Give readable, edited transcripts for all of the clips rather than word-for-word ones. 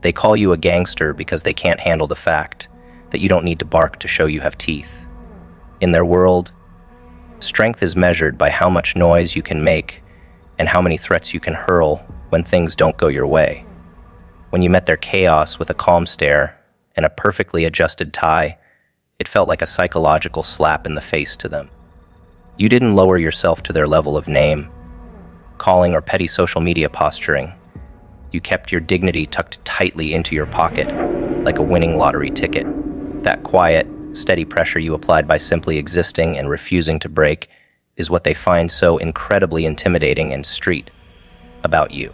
They call you a gangster because they can't handle the fact that you don't need to bark to show you have teeth. In their world, strength is measured by how much noise you can make and how many threats you can hurl when things don't go your way. When you met their chaos with a calm stare and a perfectly adjusted tie, it felt like a psychological slap in the face to them. You didn't lower yourself to their level of name, calling, or petty social media posturing. You kept your dignity tucked tightly into your pocket, like a winning lottery ticket. That quiet, steady pressure you applied by simply existing and refusing to break is what they find so incredibly intimidating and street about you.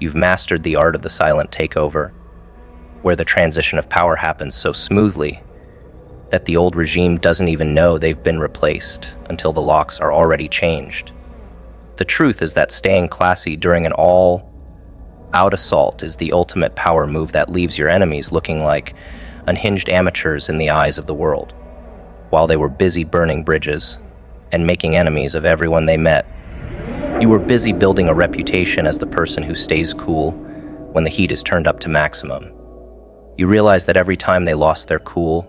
You've mastered the art of the silent takeover, where the transition of power happens so smoothly that the old regime doesn't even know they've been replaced until the locks are already changed. The truth is that staying classy during an all-out assault is the ultimate power move that leaves your enemies looking like unhinged amateurs in the eyes of the world. While they were busy burning bridges and making enemies of everyone they met, you were busy building a reputation as the person who stays cool when the heat is turned up to maximum. You realized that every time they lost their cool,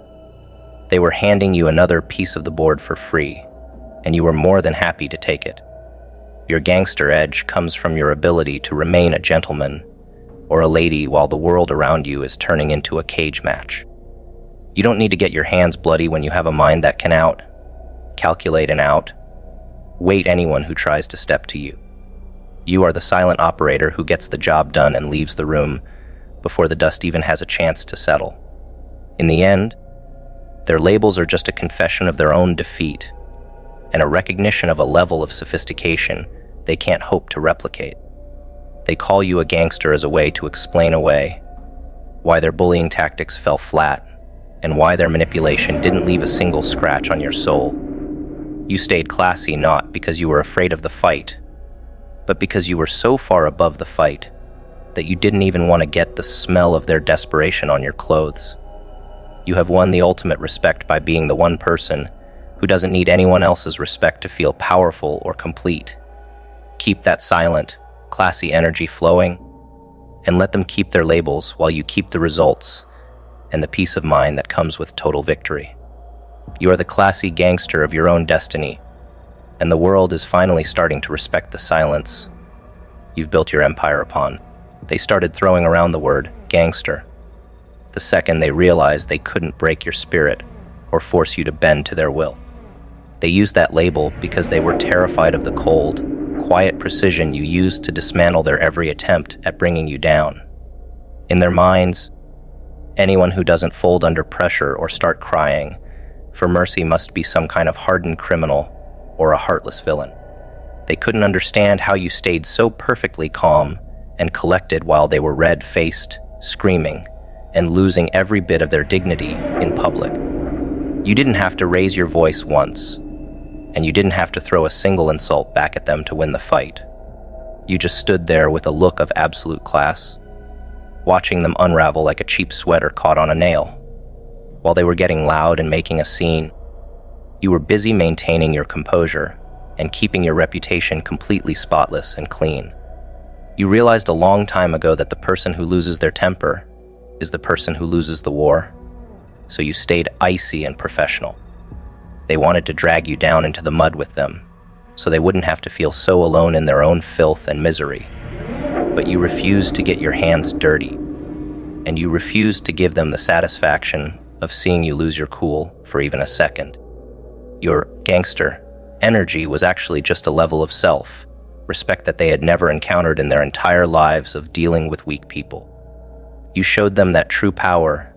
they were handing you another piece of the board for free, and you were more than happy to take it. Your gangster edge comes from your ability to remain a gentleman or a lady while the world around you is turning into a cage match. You don't need to get your hands bloody when you have a mind that can calculate and wait anyone who tries to step to you. You are the silent operator who gets the job done and leaves the room before the dust even has a chance to settle. In the end, their labels are just a confession of their own defeat and a recognition of a level of sophistication they can't hope to replicate. They call you a gangster as a way to explain away why their bullying tactics fell flat and why their manipulation didn't leave a single scratch on your soul. You stayed classy not because you were afraid of the fight, but because you were so far above the fight that you didn't even want to get the smell of their desperation on your clothes. You have won the ultimate respect by being the one person who doesn't need anyone else's respect to feel powerful or complete. Keep that silent, classy energy flowing, and let them keep their labels while you keep the results and the peace of mind that comes with total victory. You are the classy gangster of your own destiny, and the world is finally starting to respect the silence you've built your empire upon. They started throwing around the word gangster the second they realized they couldn't break your spirit or force you to bend to their will. They used that label because they were terrified of the cold, quiet precision you used to dismantle their every attempt at bringing you down. In their minds, anyone who doesn't fold under pressure or start crying for mercy must be some kind of hardened criminal or a heartless villain. They couldn't understand how you stayed so perfectly calm and collected while they were red-faced, screaming, and losing every bit of their dignity in public. You didn't have to raise your voice once, and you didn't have to throw a single insult back at them to win the fight. You just stood there with a look of absolute class, watching them unravel like a cheap sweater caught on a nail. While they were getting loud and making a scene, you were busy maintaining your composure and keeping your reputation completely spotless and clean. You realized a long time ago that the person who loses their temper is the person who loses the war, so you stayed icy and professional. They wanted to drag you down into the mud with them, so they wouldn't have to feel so alone in their own filth and misery. But you refused to get your hands dirty, and you refused to give them the satisfaction of seeing you lose your cool for even a second. Your gangster energy was actually just a level of self-respect that they had never encountered in their entire lives of dealing with weak people. You showed them that true power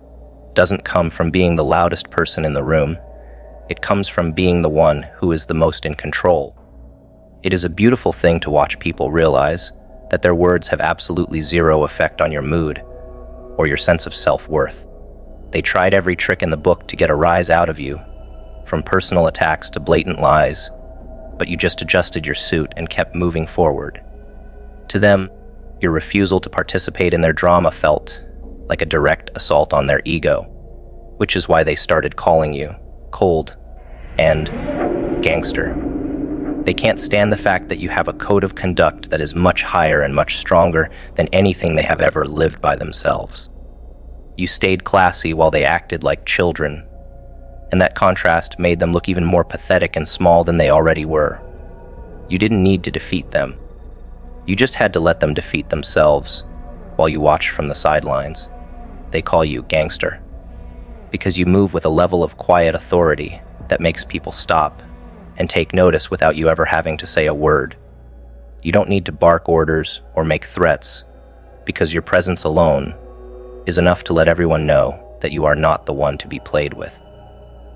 doesn't come from being the loudest person in the room. It comes from being the one who is the most in control. It is a beautiful thing to watch people realize that their words have absolutely zero effect on your mood or your sense of self-worth. They tried every trick in the book to get a rise out of you, from personal attacks to blatant lies, but you just adjusted your suit and kept moving forward. To them, your refusal to participate in their drama felt like a direct assault on their ego, which is why they started calling you cold and gangster. They can't stand the fact that you have a code of conduct that is much higher and much stronger than anything they have ever lived by themselves. You stayed classy while they acted like children, and that contrast made them look even more pathetic and small than they already were. You didn't need to defeat them. You just had to let them defeat themselves while you watched from the sidelines. They call you gangster because you move with a level of quiet authority that makes people stop and take notice without you ever having to say a word. You don't need to bark orders or make threats because your presence alone is enough to let everyone know that you are not the one to be played with.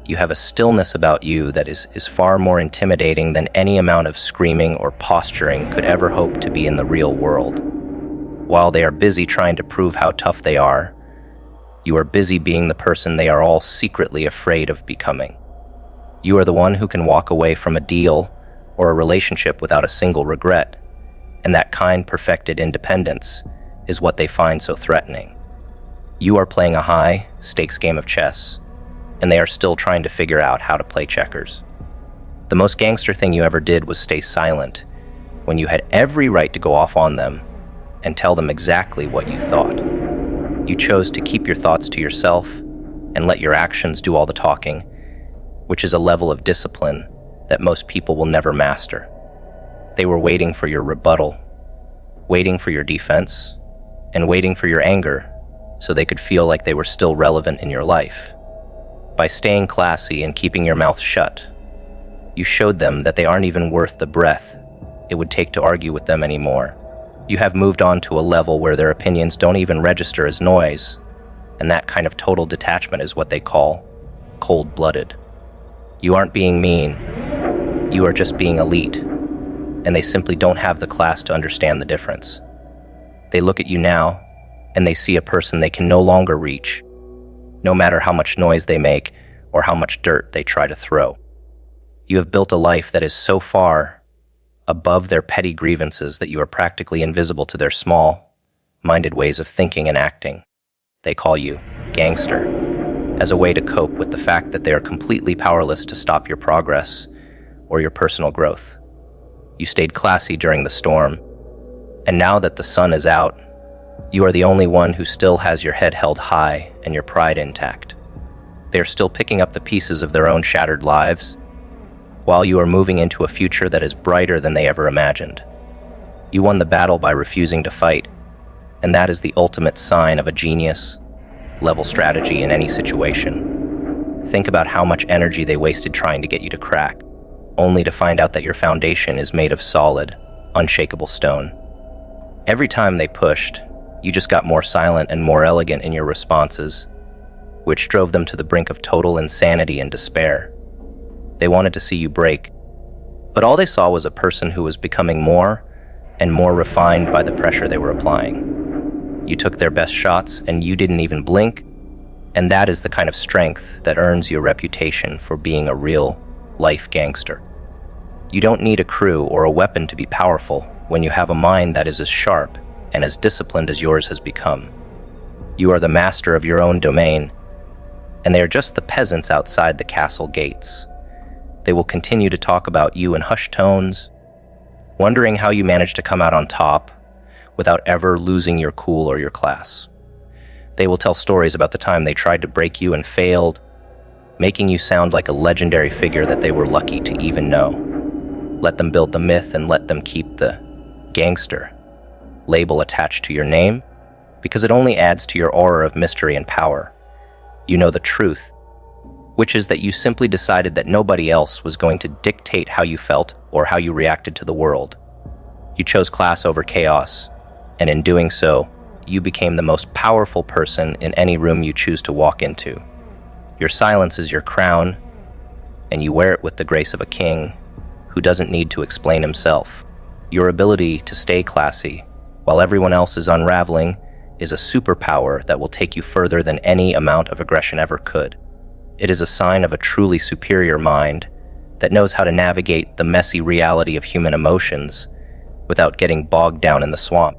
You have a stillness about you that is far more intimidating than any amount of screaming or posturing could ever hope to be in the real world. While they are busy trying to prove how tough they are, you are busy being the person they are all secretly afraid of becoming. You are the one who can walk away from a deal or a relationship without a single regret, and that kind, perfected independence is what they find so threatening. You are playing a high-stakes game of chess, and they are still trying to figure out how to play checkers. The most gangster thing you ever did was stay silent when you had every right to go off on them and tell them exactly what you thought. You chose to keep your thoughts to yourself and let your actions do all the talking, which is a level of discipline that most people will never master. They were waiting for your rebuttal, waiting for your defense, and waiting for your anger so they could feel like they were still relevant in your life. By staying classy and keeping your mouth shut, you showed them that they aren't even worth the breath it would take to argue with them anymore. You have moved on to a level where their opinions don't even register as noise, and that kind of total detachment is what they call cold-blooded. You aren't being mean, you are just being elite, and they simply don't have the class to understand the difference. They look at you now, and they see a person they can no longer reach, no matter how much noise they make or how much dirt they try to throw. You have built a life that is so far above their petty grievances that you are practically invisible to their small-minded ways of thinking and acting. They call you gangster as a way to cope with the fact that they are completely powerless to stop your progress or your personal growth. You stayed classy during the storm, and now that the sun is out, you are the only one who still has your head held high and your pride intact. They are still picking up the pieces of their own shattered lives, while you are moving into a future that is brighter than they ever imagined. You won the battle by refusing to fight, and that is the ultimate sign of a genius-level strategy in any situation. Think about how much energy they wasted trying to get you to crack, only to find out that your foundation is made of solid, unshakable stone. Every time they pushed, you just got more silent and more elegant in your responses, which drove them to the brink of total insanity and despair. They wanted to see you break, but all they saw was a person who was becoming more and more refined by the pressure they were applying. You took their best shots and you didn't even blink, and that is the kind of strength that earns you a reputation for being a real-life gangster. You don't need a crew or a weapon to be powerful when you have a mind that is as sharp and as disciplined as yours has become. You are the master of your own domain, and they are just the peasants outside the castle gates. They will continue to talk about you in hushed tones, wondering how you managed to come out on top without ever losing your cool or your class. They will tell stories about the time they tried to break you and failed, making you sound like a legendary figure that they were lucky to even know. Let them build the myth and let them keep the gangster label attached to your name, because it only adds to your aura of mystery and power. You know the truth, which is that you simply decided that nobody else was going to dictate how you felt or how you reacted to the world. You chose class over chaos, and in doing so, you became the most powerful person in any room you choose to walk into. Your silence is your crown, and you wear it with the grace of a king who doesn't need to explain himself. Your ability to stay classy while everyone else is unraveling is a superpower that will take you further than any amount of aggression ever could. It is a sign of a truly superior mind that knows how to navigate the messy reality of human emotions without getting bogged down in the swamp.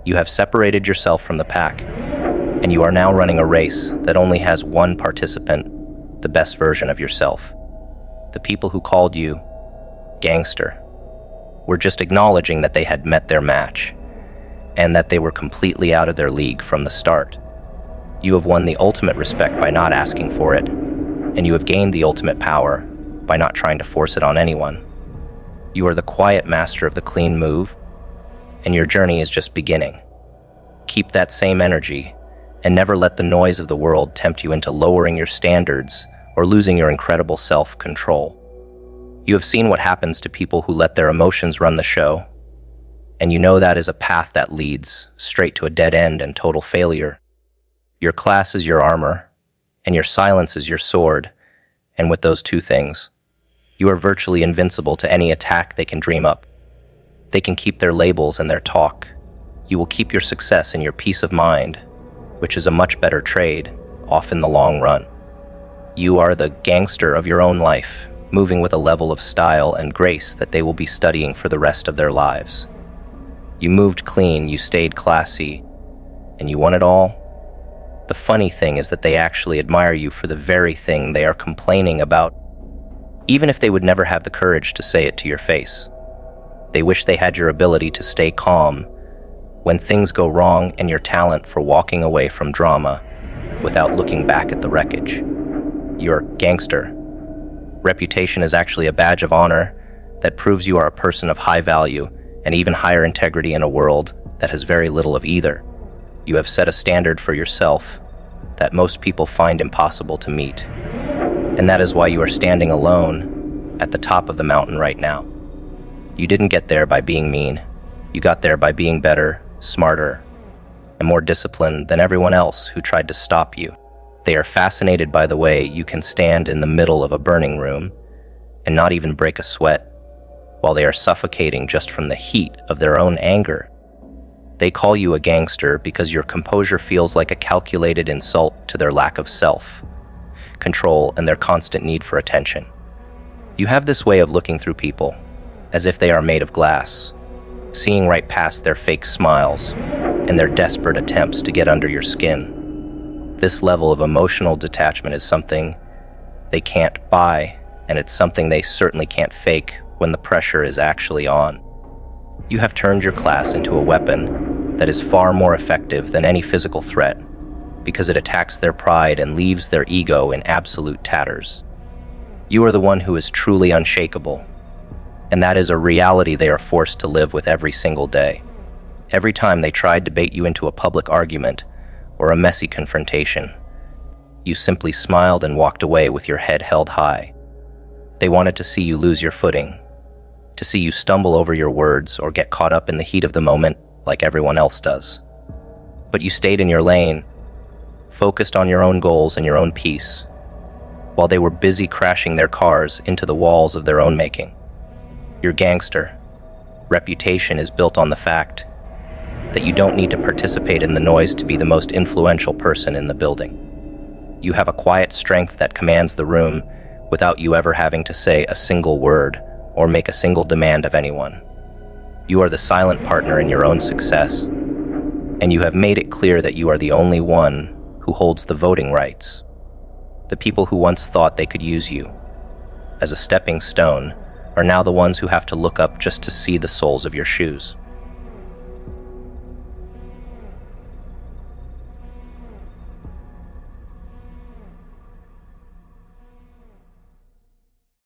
You have separated yourself from the pack, and you are now running a race that only has one participant, the best version of yourself. The people who called you gangster. We're just acknowledging that they had met their match, and that they were completely out of their league from the start. You have won the ultimate respect by not asking for it, and you have gained the ultimate power by not trying to force it on anyone. You are the quiet master of the clean move, and your journey is just beginning. Keep that same energy, and never let the noise of the world tempt you into lowering your standards or losing your incredible self-control. You have seen what happens to people who let their emotions run the show, and you know that is a path that leads straight to a dead end and total failure. Your class is your armor, and your silence is your sword, and with those two things, you are virtually invincible to any attack they can dream up. They can keep their labels and their talk. You will keep your success and your peace of mind, which is a much better trade, off in the long run. You are the gangster of your own life, moving with a level of style and grace that they will be studying for the rest of their lives. You moved clean, you stayed classy, and you won it all. The funny thing is that they actually admire you for the very thing they are complaining about, even if they would never have the courage to say it to your face. They wish they had your ability to stay calm when things go wrong and your talent for walking away from drama without looking back at the wreckage. You're gangster. Reputation is actually a badge of honor that proves you are a person of high value and even higher integrity in a world that has very little of either. You have set a standard for yourself that most people find impossible to meet. And that is why you are standing alone at the top of the mountain right now. You didn't get there by being mean. You got there by being better, smarter, and more disciplined than everyone else who tried to stop you. They are fascinated by the way you can stand in the middle of a burning room and not even break a sweat while they are suffocating just from the heat of their own anger. They call you a gangster because your composure feels like a calculated insult to their lack of self-control and their constant need for attention. You have this way of looking through people as if they are made of glass, seeing right past their fake smiles and their desperate attempts to get under your skin. This level of emotional detachment is something they can't buy, and it's something they certainly can't fake when the pressure is actually on. You have turned your class into a weapon that is far more effective than any physical threat because it attacks their pride and leaves their ego in absolute tatters. You are the one who is truly unshakable, and that is a reality they are forced to live with every single day. Every time they tried to bait you into a public argument or a messy confrontation, you simply smiled and walked away with your head held high. They wanted to see you lose your footing, to see you stumble over your words or get caught up in the heat of the moment like everyone else does. But you stayed in your lane, focused on your own goals and your own peace, while they were busy crashing their cars into the walls of their own making. Your gangster reputation is built on the fact that you don't need to participate in the noise to be the most influential person in the building. You have a quiet strength that commands the room without you ever having to say a single word or make a single demand of anyone. You are the silent partner in your own success, and you have made it clear that you are the only one who holds the voting rights. The people who once thought they could use you as a stepping stone are now the ones who have to look up just to see the soles of your shoes.